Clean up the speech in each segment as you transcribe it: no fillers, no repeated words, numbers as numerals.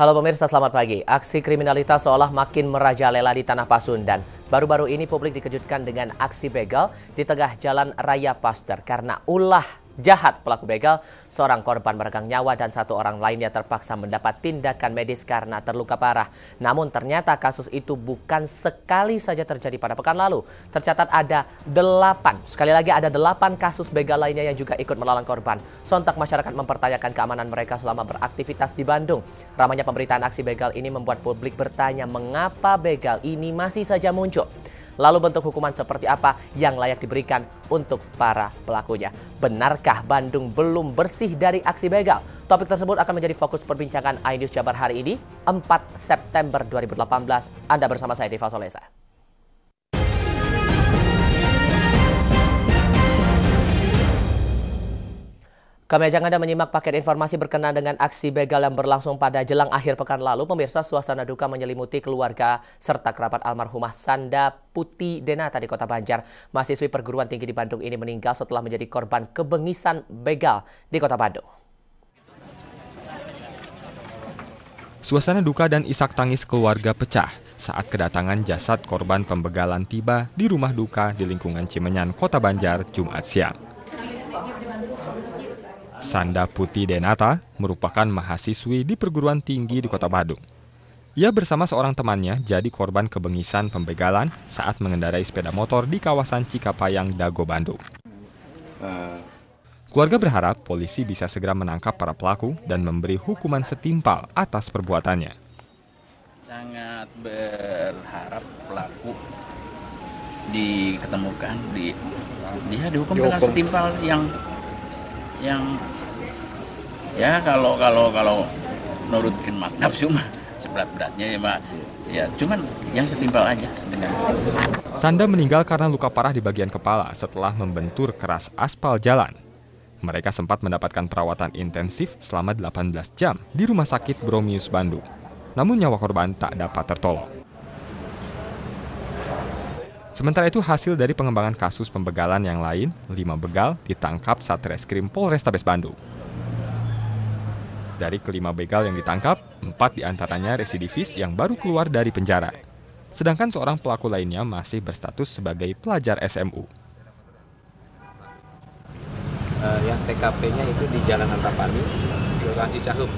Halo pemirsa, selamat pagi. Aksi kriminalitas seolah makin merajalela di Tanah Pasundan. Baru-baru ini publik dikejutkan dengan aksi begal di tengah jalan raya Pasteur. Karena ulah jahat pelaku begal, seorang korban meregang nyawa dan satu orang lainnya terpaksa mendapat tindakan medis karena terluka parah. Namun ternyata kasus itu bukan sekali saja terjadi pada pekan lalu. Tercatat ada 8 kasus begal lainnya yang juga ikut melawan korban. Sontak masyarakat mempertanyakan keamanan mereka selama beraktivitas di Bandung. Ramainya pemberitaan aksi begal ini membuat publik bertanya mengapa begal ini masih saja muncul. Lalu bentuk hukuman seperti apa yang layak diberikan untuk para pelakunya? Benarkah Bandung belum bersih dari aksi begal? Topik tersebut akan menjadi fokus perbincangan iNews Jabar hari ini, 4 September 2018. Anda bersama saya, Diva Solesa. Kami ajak Anda menyimak paket informasi berkenaan dengan aksi begal yang berlangsung pada jelang akhir pekan lalu. Pemirsa, suasana duka menyelimuti keluarga serta kerabat almarhumah Sanda Puti Denata di Kota Banjar. Mahasiswi perguruan tinggi di Bandung ini meninggal setelah menjadi korban kebengisan begal di Kota Bandung. Suasana duka dan isak tangis keluarga pecah saat kedatangan jasad korban pembegalan tiba di rumah duka di lingkungan Cimenyan, Kota Banjar, Jumat siang. Sanda Puti Denata merupakan mahasiswi di perguruan tinggi di Kota Bandung. Ia bersama seorang temannya jadi korban kebengisan pembegalan saat mengendarai sepeda motor di kawasan Cikapayang, Dago, Bandung. Keluarga berharap polisi bisa segera menangkap para pelaku dan memberi hukuman setimpal atas perbuatannya. Sangat berharap pelaku diketemukan, dia dihukum dengan setimpal yang ya kalau nurutkan nafsu mah seberat-beratnya ya cuman yang setimpal aja dengan. Sanda meninggal karena luka parah di bagian kepala setelah membentur keras aspal jalan. Mereka sempat mendapatkan perawatan intensif selama 18 jam di Rumah Sakit Bromius Bandung. Namun nyawa korban tak dapat tertolong. Sementara itu hasil dari pengembangan kasus pembegalan yang lain, 5 begal ditangkap Satreskrim Polrestabes Bandung. Dari kelima begal yang ditangkap, 4 diantaranya residivis yang baru keluar dari penjara. Sedangkan seorang pelaku lainnya masih berstatus sebagai pelajar SMU. Yang TKP-nya itu di Jalan Antapani, Kelurahan Cicahum.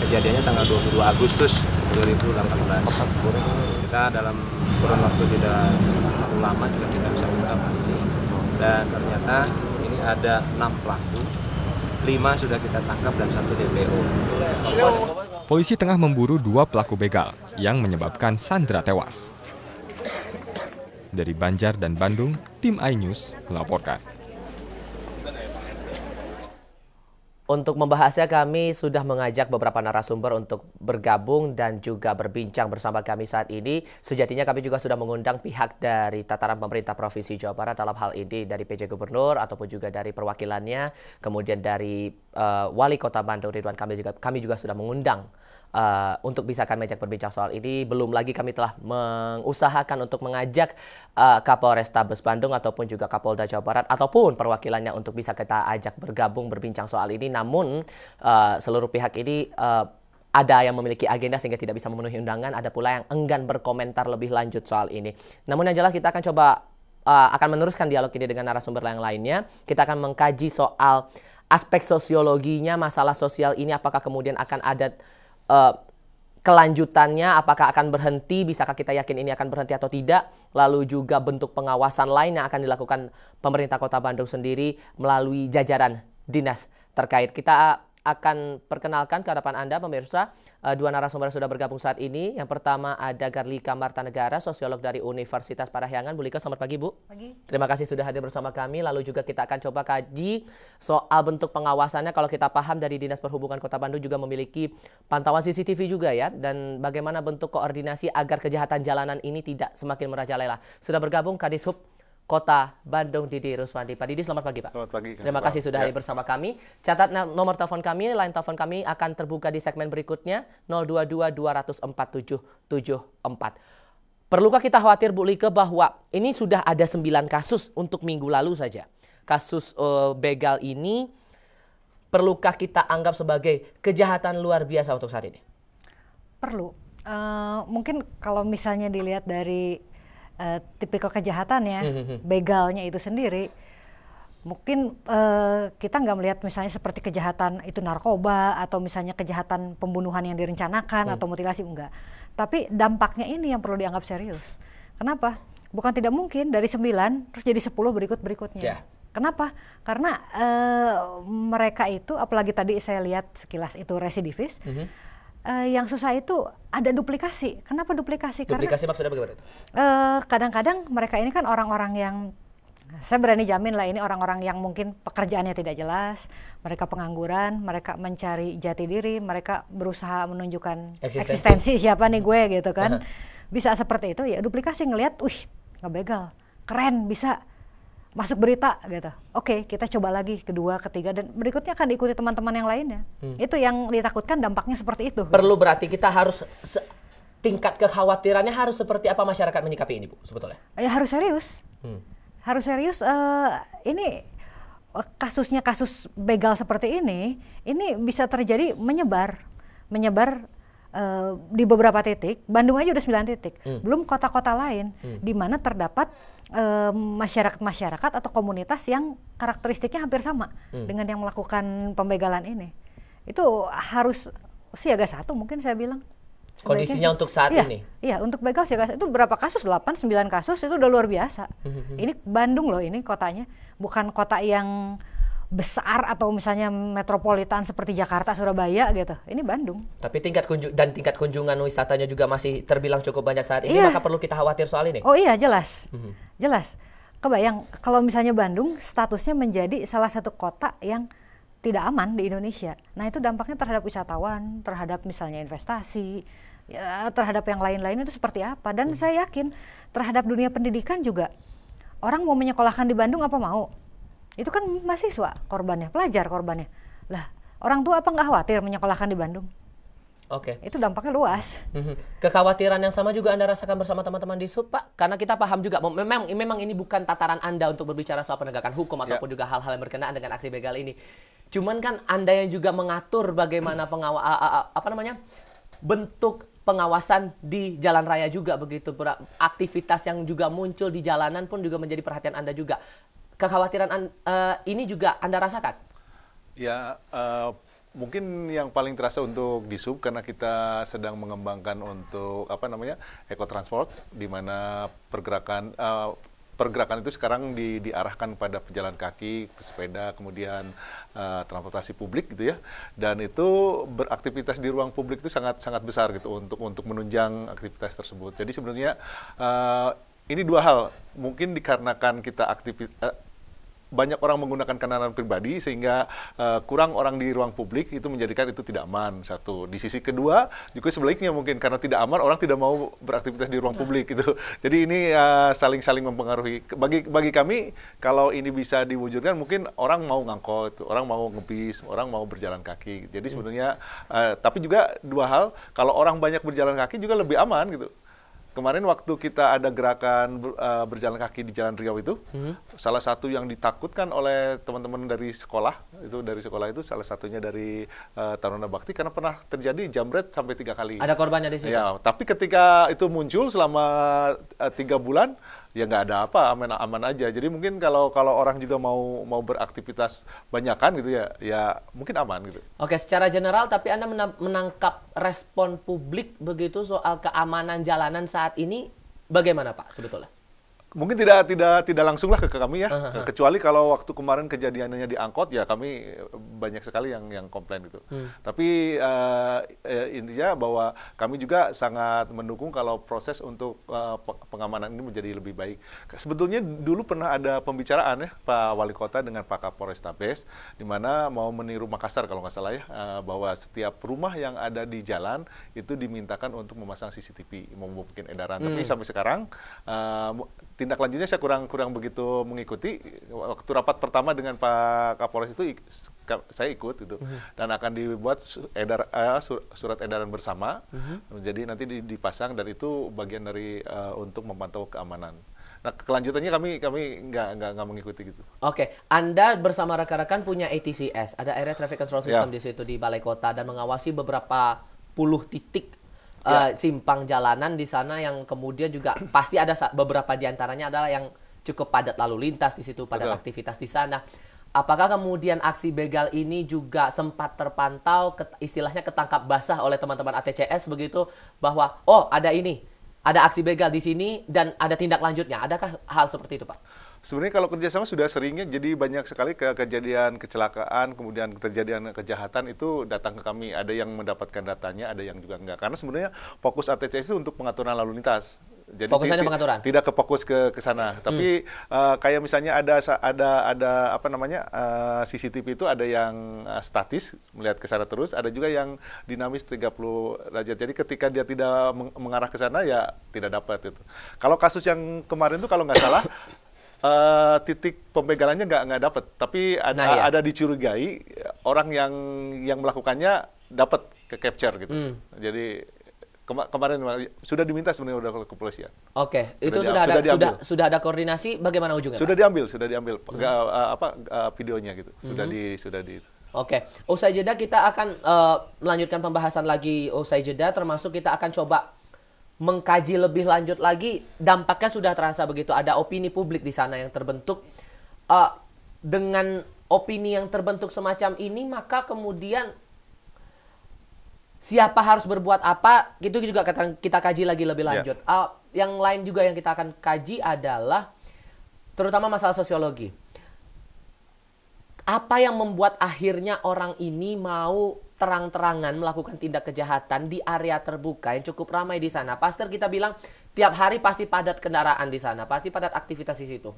Kejadiannya tanggal 22 Agustus 2018. Kita dalam kurun waktu tidak lama juga kita bisa mengungkapkan ini. Dan ternyata ini ada 6 pelaku, 5 sudah kita tangkap dan 1 DPO. Polisi tengah memburu 2 pelaku begal yang menyebabkan Sandra tewas. Dari Banjar dan Bandung, tim iNews melaporkan. Untuk membahasnya kami sudah mengajak beberapa narasumber untuk bergabung dan juga berbincang bersama kami saat ini. Sejatinya kami juga sudah mengundang pihak dari tataran pemerintah Provinsi Jawa Barat dalam hal ini dari PJ Gubernur ataupun juga dari perwakilannya. Kemudian dari Wali Kota Bandung Ridwan Kamil juga kami juga sudah mengundang untuk bisa kami ajak berbincang soal ini. Belum lagi kami telah mengusahakan untuk mengajak Kapolrestabes Bandung ataupun juga Kapolda Jawa Barat ataupun perwakilannya untuk bisa kita ajak bergabung berbincang soal ini. Namun seluruh pihak ini ada yang memiliki agenda sehingga tidak bisa memenuhi undangan, ada pula yang enggan berkomentar lebih lanjut soal ini. Namun yang jelas kita akan coba akan meneruskan dialog ini dengan narasumber yang lainnya. Kita akan mengkaji soal aspek sosiologinya, masalah sosial ini apakah kemudian akan ada kelanjutannya, apakah akan berhenti, bisakah kita yakin ini akan berhenti atau tidak, lalu juga bentuk pengawasan lain yang akan dilakukan pemerintah Kota Bandung sendiri melalui jajaran dinas terkait. Kita akan perkenalkan ke hadapan Anda pemirsa 2 narasumber yang sudah bergabung saat ini. Yang pertama ada Garlika Martanegara, sosiolog dari Universitas Parahyangan. Bu Lika, selamat pagi Bu. Pagi. Terima kasih sudah hadir bersama kami. Lalu juga kita akan coba kaji soal bentuk pengawasannya. Kalau kita paham dari Dinas Perhubungan Kota Bandung juga memiliki pantauan CCTV juga ya. Dan bagaimana bentuk koordinasi agar kejahatan jalanan ini tidak semakin merajalela. Sudah bergabung Kadishub Kota Bandung Didi Ruswandi. Pak Didi, selamat pagi Pak. Selamat pagi. Terima kasih sudah hadir bersama kami. Catat nomor telepon kami, line telepon kami akan terbuka di segmen berikutnya 022 204 774. Perlukah kita khawatir Bu Lika bahwa ini sudah ada 9 kasus untuk minggu lalu saja. Kasus begal ini perlukah kita anggap sebagai kejahatan luar biasa untuk saat ini? Perlu. Mungkin kalau misalnya dilihat dari tipikal kejahatannya, begalnya itu sendiri, mungkin kita nggak melihat misalnya seperti kejahatan itu narkoba atau misalnya kejahatan pembunuhan yang direncanakan atau mutilasi, enggak. Tapi dampaknya ini yang perlu dianggap serius. Kenapa? Bukan tidak mungkin dari 9 terus jadi 10 berikutnya. Yeah. Kenapa? Karena mereka itu, apalagi tadi saya lihat sekilas itu residivis, yang susah itu ada duplikasi. Kenapa duplikasi? Duplikasi maksudnya bagaimana? Kadang-kadang mereka ini kan orang-orang yang, saya berani jamin lah, ini orang-orang yang mungkin pekerjaannya tidak jelas, mereka pengangguran, mereka mencari jati diri, mereka berusaha menunjukkan eksistensi siapa nih gue gitu kan. Bisa seperti itu, ya duplikasi, ngelihat, ngebegal, keren, bisa masuk berita gitu. Oke, kita coba lagi, kedua, ketiga, dan berikutnya akan diikuti teman-teman yang lainnya. Itu yang ditakutkan, dampaknya seperti itu. Perlu berarti kita harus tingkat kekhawatirannya harus seperti apa masyarakat menyikapi ini, Bu, sebetulnya? Ya harus serius. Harus serius. Ini kasusnya, kasus begal seperti ini bisa terjadi menyebar di beberapa titik. Bandung aja udah 9 titik, belum kota-kota lain di mana terdapat masyarakat atau komunitas yang karakteristiknya hampir sama dengan yang melakukan pembegalan ini. Itu harus siaga 1 mungkin saya bilang. Kondisinya untuk saat ini? Iya, untuk begal siaga 1 itu berapa kasus? 8-9 kasus, itu udah luar biasa. Ini Bandung loh, ini kotanya. Bukan kota yang besar atau misalnya metropolitan seperti Jakarta, Surabaya gitu. Ini Bandung. Tapi tingkat kunjungan wisatanya juga masih terbilang cukup banyak saat ini, maka perlu kita khawatir soal ini? Oh iya, jelas. Jelas. Kebayang kalau misalnya Bandung statusnya menjadi salah satu kota yang tidak aman di Indonesia. Nah, itu dampaknya terhadap wisatawan, terhadap misalnya investasi, ya, terhadap yang lain-lain itu seperti apa. Dan saya yakin terhadap dunia pendidikan juga, orang mau menyekolahkan di Bandung apa mau? Itu kan mahasiswa korbannya, pelajar korbannya. Lah, orang tua apa nggak khawatir menyekolahkan di Bandung? Oke. Itu dampaknya luas. Kekhawatiran yang sama juga Anda rasakan bersama teman-teman di SUB, Pak? Karena kita paham juga, memang ini bukan tataran Anda untuk berbicara soal penegakan hukum ataupun juga hal-hal yang berkenaan dengan aksi begal ini. Cuman kan Anda yang juga mengatur bagaimana bentuk pengawasan di jalan raya juga begitu. Aktivitas yang juga muncul di jalanan pun juga menjadi perhatian Anda juga. Kekhawatiran ini juga Anda rasakan? Ya, mungkin yang paling terasa untuk di SUB karena kita sedang mengembangkan untuk ekotransport, di mana pergerakan itu sekarang diarahkan pada pejalan kaki, pesepeda, kemudian transportasi publik gitu ya. Dan itu beraktivitas di ruang publik itu sangat besar gitu untuk menunjang aktivitas tersebut. Jadi sebenarnya ini dua hal, mungkin dikarenakan kita banyak orang menggunakan kendaraan pribadi sehingga kurang orang di ruang publik, itu menjadikan itu tidak aman. Satu. Di sisi kedua juga sebaliknya, mungkin karena tidak aman orang tidak mau beraktivitas di ruang publik gitu. Jadi ini saling mempengaruhi. Bagi kami kalau ini bisa diwujudkan, mungkin orang mau ngangkot, orang mau ngebis, orang mau berjalan kaki. Jadi sebenarnya tapi juga dua hal, kalau orang banyak berjalan kaki juga lebih aman gitu. Kemarin waktu kita ada gerakan berjalan kaki di Jalan Riau itu, salah satu yang ditakutkan oleh teman-teman dari sekolah itu salah satunya dari Taruna Bakti, karena pernah terjadi jambret sampai 3 kali. Ada korbannya di sini? Ya, tapi ketika itu muncul selama 3 bulan, ya nggak ada apa, aman aja. Jadi mungkin kalau orang juga mau beraktivitas banyakan gitu ya mungkin aman gitu. Oke, secara general, tapi Anda menangkap respon publik begitu soal keamanan jalanan saat ini bagaimana, Pak, sebetulnya? Mungkin tidak langsung lah ke kami ya, kecuali kalau waktu kemarin kejadiannya di angkot, ya kami banyak sekali yang komplain gitu. Tapi intinya bahwa kami juga sangat mendukung kalau proses untuk pengamanan ini menjadi lebih baik. Sebetulnya dulu pernah ada pembicaraan ya Pak Wali Kota dengan Pak Kapolrestabes, di mana mau meniru Makassar kalau nggak salah ya, bahwa setiap rumah yang ada di jalan itu dimintakan untuk memasang CCTV, membuat edaran. Tapi sampai sekarang tindak lanjutnya saya kurang begitu mengikuti. Waktu rapat pertama dengan Pak Kapolres itu saya ikut gitu, dan akan dibuat surat edaran bersama. Jadi nanti dipasang, dan itu bagian dari untuk memantau keamanan. Nah, kelanjutannya kami nggak mengikuti gitu. Oke, Anda bersama rekan-rekan punya ATCS, ada Area Traffic Control System di situ di Balai Kota, dan mengawasi beberapa puluh titik simpang jalanan di sana yang kemudian juga pasti ada beberapa di antaranya adalah yang cukup padat lalu lintas di situ, padat aktivitas di sana. Apakah kemudian aksi begal ini juga sempat terpantau, istilahnya ketangkap basah oleh teman-teman ATCS begitu, bahwa ada aksi begal di sini dan ada tindak lanjutnya? Adakah hal seperti itu, Pak? Sebenarnya kalau kerjasama sudah seringnya, jadi banyak sekali kejadian kecelakaan, kemudian kejadian kejahatan itu datang ke kami. Ada yang mendapatkan datanya, ada yang juga enggak. Karena sebenarnya fokus ATCS itu untuk pengaturan lalu lintas. Jadi fokusannya pengaturan, tidak ke fokus ke sana. Tapi kayak misalnya ada apa namanya CCTV itu ada yang statis melihat ke sana terus, ada juga yang dinamis 30 derajat. Jadi ketika dia tidak mengarah ke sana ya tidak dapat itu. Kalau kasus yang kemarin itu kalau nggak salah titik pembegalannya nggak dapat, tapi ada dicurigai orang yang melakukannya dapat ke capture gitu. Jadi kemarin sudah diminta sebenarnya udah ke kepolisian. Oke, itu sudah ada koordinasi, bagaimana ujungnya? Sudah diambil videonya gitu. Sudah di. Oke, usai jeda kita akan melanjutkan pembahasan lagi usai jeda, termasuk kita akan coba mengkaji lebih lanjut lagi. Dampaknya sudah terasa begitu, ada opini publik di sana yang terbentuk. Dengan opini yang terbentuk semacam ini, maka kemudian siapa harus berbuat apa, itu juga kita kaji lagi lebih lanjut. Yang lain juga yang kita akan kaji adalah terutama masalah sosiologi. Apa yang membuat akhirnya orang ini mau terang-terangan melakukan tindak kejahatan di area terbuka yang cukup ramai di sana? Pastor, kita bilang tiap hari pasti padat kendaraan di sana, pasti padat aktivitas di situ.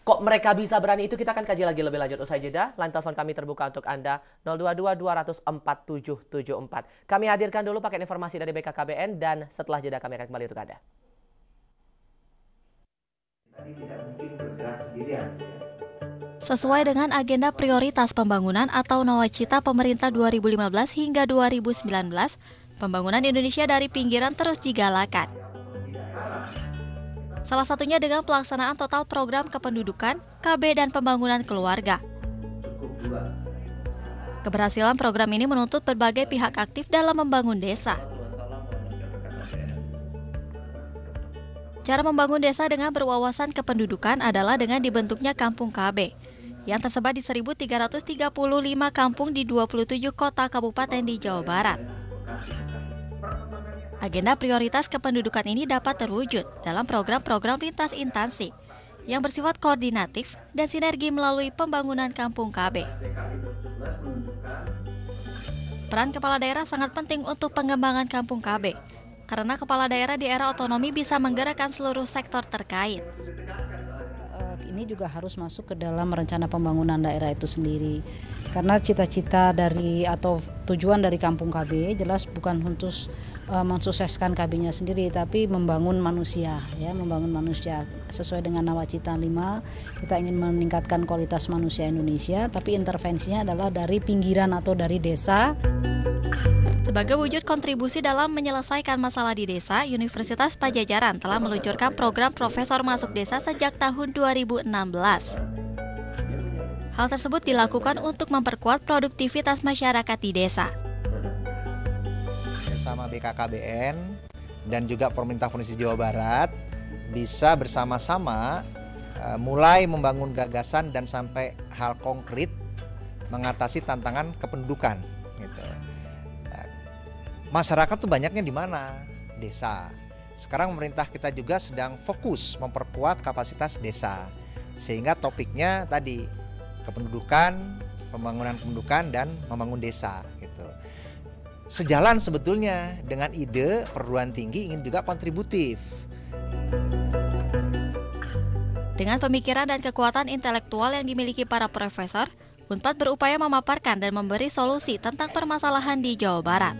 Kok mereka bisa berani itu? Kita akan kaji lagi lebih lanjut usai jeda. Line telepon kami terbuka untuk Anda 022-200-4774. Kami hadirkan dulu paket informasi dari BKKBN dan setelah jeda kami akan kembali untuk Anda. Sesuai dengan agenda prioritas pembangunan atau nawacita pemerintah 2015 hingga 2019, pembangunan Indonesia dari pinggiran terus digalakan. Salah satunya dengan pelaksanaan total program kependudukan, KB, dan pembangunan keluarga. Keberhasilan program ini menuntut berbagai pihak aktif dalam membangun desa. Cara membangun desa dengan berwawasan kependudukan adalah dengan dibentuknya Kampung KB, yang tersebar di 1.335 kampung di 27 kota kabupaten di Jawa Barat. Agenda prioritas kependudukan ini dapat terwujud dalam program-program lintas instansi yang bersifat koordinatif dan sinergi melalui pembangunan Kampung KB. Peran kepala daerah sangat penting untuk pengembangan Kampung KB, karena kepala daerah di era otonomi bisa menggerakkan seluruh sektor terkait. Ini juga harus masuk ke dalam rencana pembangunan daerah itu sendiri. Karena cita-cita dari atau tujuan dari Kampung KB jelas bukan untuk mensukseskan KB-nya sendiri, tapi membangun manusia, ya, membangun manusia sesuai dengan nawacita 5. Kita ingin meningkatkan kualitas manusia Indonesia, tapi intervensinya adalah dari pinggiran atau dari desa. Sebagai wujud kontribusi dalam menyelesaikan masalah di desa, Universitas Padjadjaran telah meluncurkan program Profesor Masuk Desa sejak tahun 2016. Hal tersebut dilakukan untuk memperkuat produktivitas masyarakat di desa. Bersama BKKBN dan juga pemerintah Provinsi Jawa Barat bisa bersama-sama mulai membangun gagasan dan sampai hal konkret mengatasi tantangan kependudukan. Gitu. Masyarakat tuh banyaknya di mana? Desa. Sekarang pemerintah kita juga sedang fokus memperkuat kapasitas desa. Sehingga topiknya tadi kependudukan, pembangunan kependudukan dan membangun desa gitu. Sejalan sebetulnya dengan ide perguruan tinggi ingin juga kontributif. Dengan pemikiran dan kekuatan intelektual yang dimiliki para profesor, Unpad berupaya memaparkan dan memberi solusi tentang permasalahan di Jawa Barat.